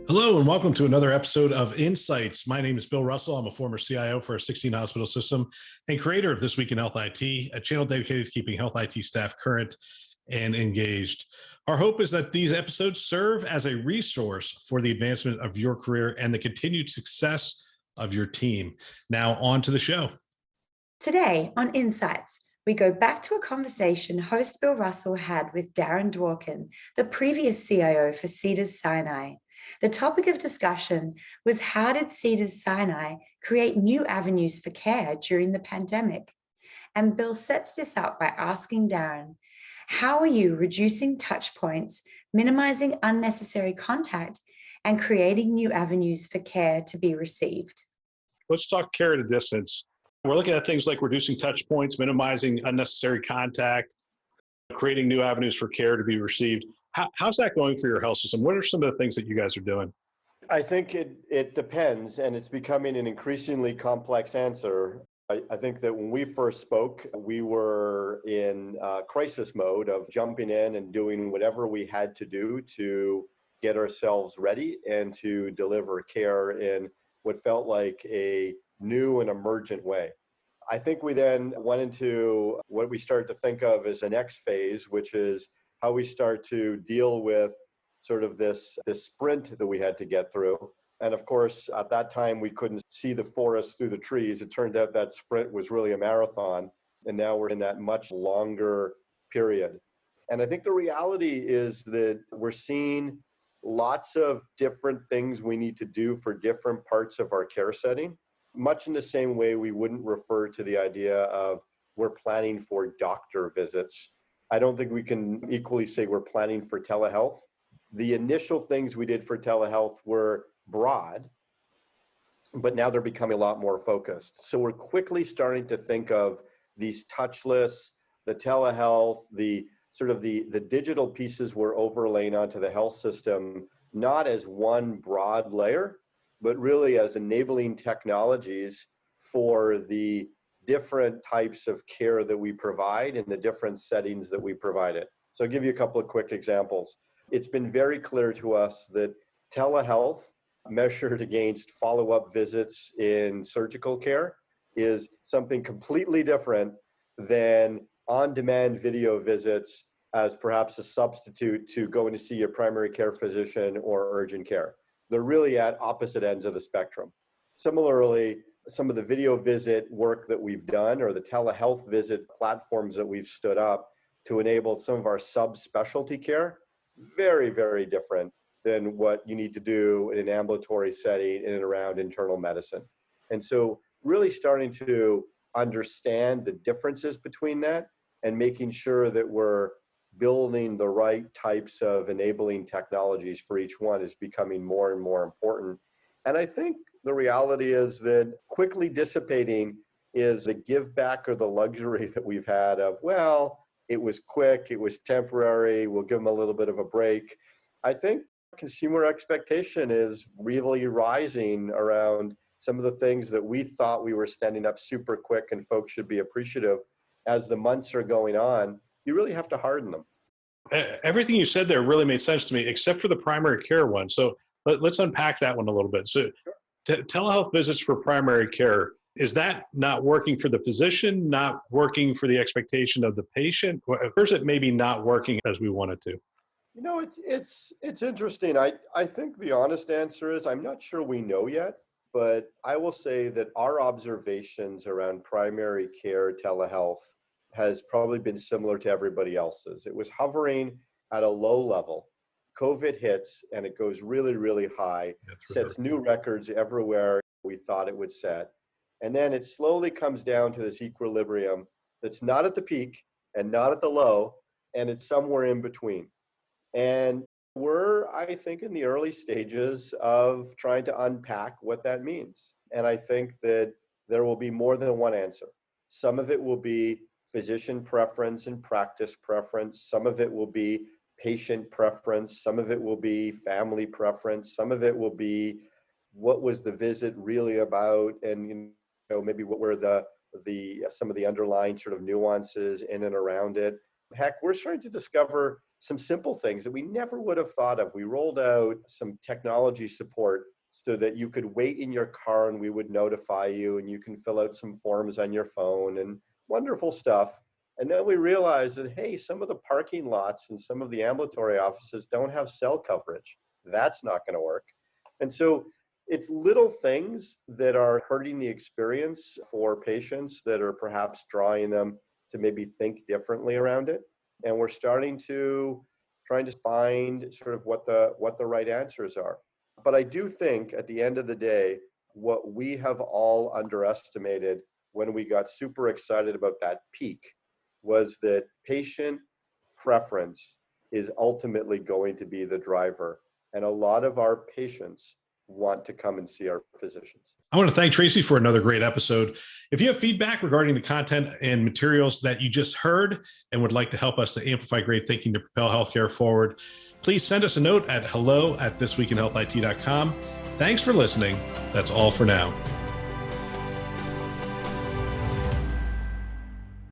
Hello, and welcome to another episode of Insights. My name is Bill Russell. I'm a former CIO for a 16-hospital system and creator of This Week in Health IT, a channel dedicated to keeping health IT staff current and engaged. Our hope is that these episodes serve as a resource for the advancement of your career and the continued success of your team. Now, on to the show. Today on Insights, we go back to a conversation host Bill Russell had with Darren Dworkin, the previous CIO for Cedars Sinai. The topic of discussion was how did Cedars Sinai create new avenues for care during the pandemic? And Bill sets this up by asking Darren, how are you reducing touch points, minimizing unnecessary contact, and creating new avenues for care to be received? Let's talk care at a distance. We're looking at things like reducing touch points, minimizing unnecessary contact, creating new avenues for care to be received. How's that going for your health system? What are some of the things that you guys are doing? I think it depends, and it's becoming an increasingly complex answer. I think that when we first spoke, we were in crisis mode of jumping in and doing whatever we had to do to get ourselves ready and to deliver care in what felt like a new and emergent way. I think we then went into what we started to think of as the next phase, which is how we start to deal with sort of this sprint that we had to get through. And of course, at that time, we couldn't see the forest through the trees. It turned out that sprint was really a marathon. And now we're in that much longer period. And I think the reality is that we're seeing lots of different things we need to do for different parts of our care setting, much in the same way we wouldn't refer to the idea of we're planning for doctor visits. I don't think we can equally say we're planning for telehealth. The initial things we did for telehealth were broad, but now they're becoming a lot more focused. So we're quickly starting to think of these touchless, the telehealth, the sort of the digital pieces we're overlaying onto the health system, not as one broad layer, but really as enabling technologies for the different types of care that we provide in the different settings that we provide it. So I'll give you a couple of quick examples. It's been very clear to us that telehealth measured against follow-up visits in surgical care is something completely different than on-demand video visits as perhaps a substitute to going to see your primary care physician or urgent care. They're really at opposite ends of the spectrum. Similarly, some of the video visit work that we've done or the telehealth visit platforms that we've stood up to enable some of our subspecialty care, very, very different than what you need to do in an ambulatory setting in and around internal medicine. And so really starting to understand the differences between that and making sure that we're building the right types of enabling technologies for each one is becoming more and more important. And I think the reality is that quickly dissipating is the give back or the luxury that we've had of, well, it was quick, it was temporary, we'll give them a little bit of a break. I think consumer expectation is really rising around some of the things that we thought we were standing up super quick and folks should be appreciative. As the months are going on, you really have to harden them. Everything you said there really made sense to me, except for the primary care one. So let's unpack that one a little bit. So telehealth visits for primary care, is that not working for the physician, not working for the expectation of the patient? Or is it maybe not working as we want it to? You know, it's interesting. I think the honest answer is I'm not sure we know yet, but I will say that our observations around primary care telehealth has probably been similar to everybody else's. It was hovering at a low level. COVID hits and it goes really, really high, sets new records everywhere we thought it would set. And then it slowly comes down to this equilibrium that's not at the peak and not at the low, and it's somewhere in between. And we're, I think, in the early stages of trying to unpack what that means. And I think that there will be more than one answer. Some of it will be physician preference and practice preference. Some of it will be patient preference. Some of it will be family preference. Some of it will be what was the visit really about, and maybe what were the some of the underlying sort of nuances in and around it. heck, we're starting to discover some simple things that we never would have thought of. We rolled out some technology support so that you could wait in your car and we would notify you, and you can fill out some forms on your phone, and wonderful stuff. And then we realized that, hey, some of the parking lots and some of the ambulatory offices don't have cell coverage. That's not going to work. And so it's little things that are hurting the experience for patients, that are perhaps drawing them to maybe think differently around it. And we're trying to find sort of what the right answers are. But I do think at the end of the day, what we have all underestimated when we got super excited about that peak was that patient preference is ultimately going to be the driver. And a lot of our patients want to come and see our physicians. I want to thank Tracy for another great episode. If you have feedback regarding the content and materials that you just heard and would like to help us to amplify great thinking to propel healthcare forward, please send us a note at hello@thisweekinhealthit.com. Thanks for listening. That's all for now.